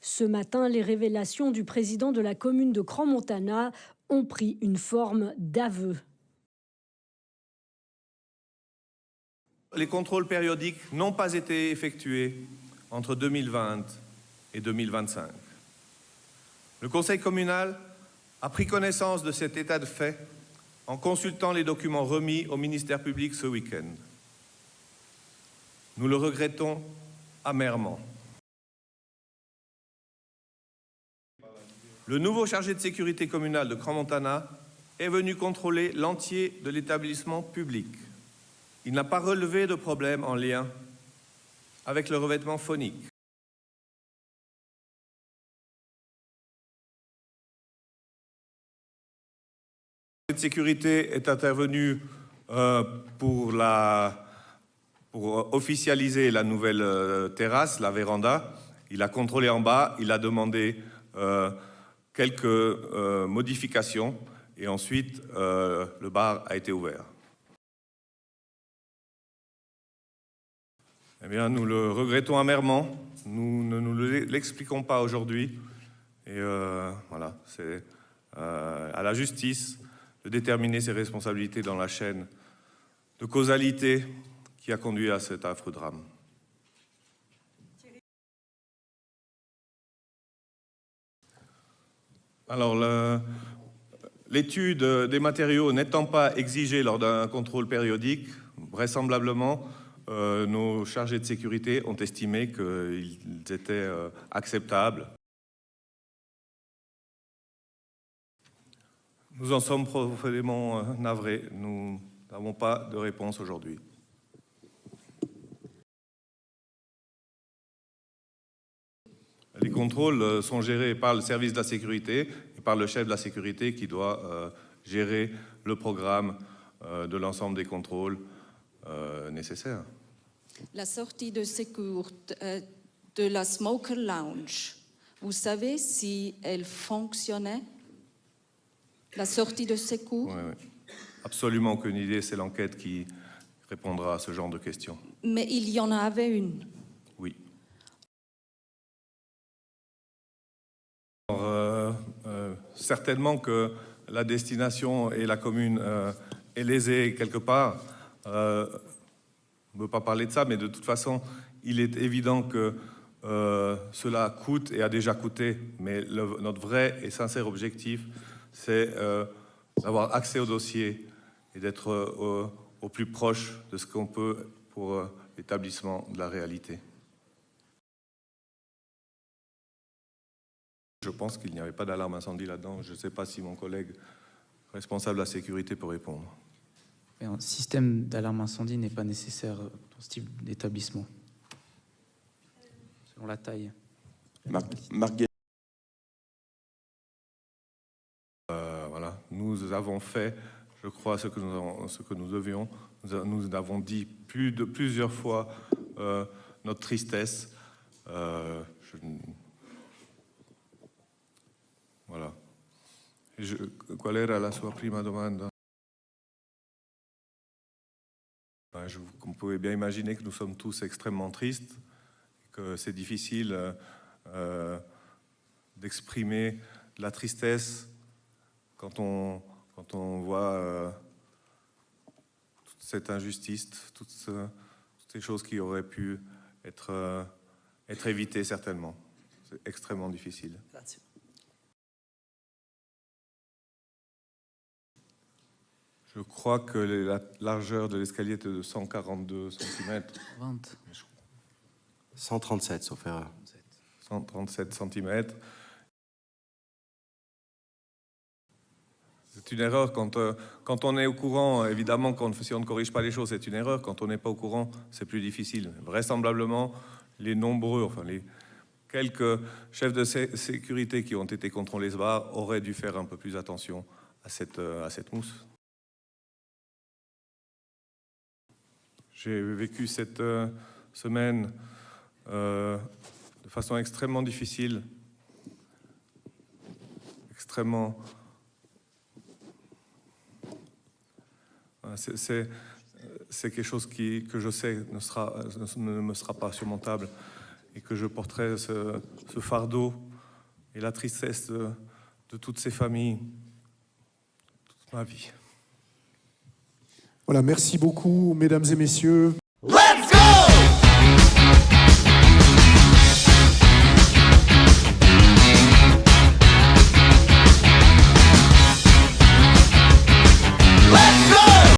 Ce matin, les révélations du président de la commune de Crans-Montana ont pris une forme d'aveu. Les contrôles périodiques n'ont pas été effectués entre 2020 et 2025. Le Conseil communal a pris connaissance de cet état de fait en consultant les documents remis au ministère public ce week-end. Nous le regrettons amèrement. Le nouveau chargé de sécurité communale de Crans-Montana est venu contrôler l'entier de l'établissement public. Il n'a pas relevé de problème en lien avec le revêtement phonique. Cette sécurité est intervenue pour officialiser la nouvelle terrasse, la véranda. Il a contrôlé en bas, il a demandé quelques modifications et ensuite le bar a été ouvert. Eh bien, nous le regrettons amèrement. Nous ne nous l'expliquons pas aujourd'hui. Et voilà, c'est à la justice de déterminer ses responsabilités dans la chaîne de causalité qui a conduit à cet affreux drame. Alors, l'étude des matériaux n'étant pas exigée lors d'un contrôle périodique, vraisemblablement, nos chargés de sécurité ont estimé qu'ils étaient acceptables. Nous en sommes profondément navrés. Nous n'avons pas de réponse aujourd'hui. Les contrôles sont gérés par le service de la sécurité et par le chef de la sécurité qui doit gérer le programme de l'ensemble des contrôles nécessaires. La sortie de secours de la Smoker Lounge, vous savez si elle fonctionnait? La sortie de secours? Oui. Absolument aucune idée, c'est l'enquête qui répondra à ce genre de questions. Mais il y en avait une? Oui. Alors, certainement que la destination et la commune est lésée quelque part. On ne veut pas parler de ça, mais de toute façon, il est évident que cela coûte et a déjà coûté. Mais notre vrai et sincère objectif, c'est d'avoir accès au dossier et d'être au plus proche de ce qu'on peut pour l'établissement de la réalité. Je pense qu'il n'y avait pas d'alarme incendie là-dedans. Je ne sais pas si mon collègue responsable de la sécurité peut répondre. Un système d'alarme incendie n'est pas nécessaire dans ce type d'établissement, selon la taille. Voilà, nous avons fait, je crois, ce que nous devions. Nous avons dit plusieurs fois notre tristesse. Voilà. Qual era la sua prima domanda? Vous pouvez bien imaginer que nous sommes tous extrêmement tristes, que c'est difficile d'exprimer la tristesse quand on voit toute cette injustice, toutes ces choses qui auraient pu être évitées certainement. C'est extrêmement difficile. Grazie. Je crois que la largeur de l'escalier était de 142 cm. 20. 137, sauf erreur. 137 cm. C'est une erreur quand on est au courant, évidemment, si on ne corrige pas les choses, c'est une erreur. Quand on n'est pas au courant, c'est plus difficile. Vraisemblablement, les quelques chefs de sécurité qui ont été contrôlés ce bar auraient dû faire un peu plus attention à cette mousse. J'ai vécu cette semaine de façon extrêmement difficile, extrêmement... C'est quelque chose que je sais ne me sera pas surmontable. et que je porterai ce fardeau et la tristesse de toutes ces familles toute ma vie. Voilà, merci beaucoup, mesdames et messieurs.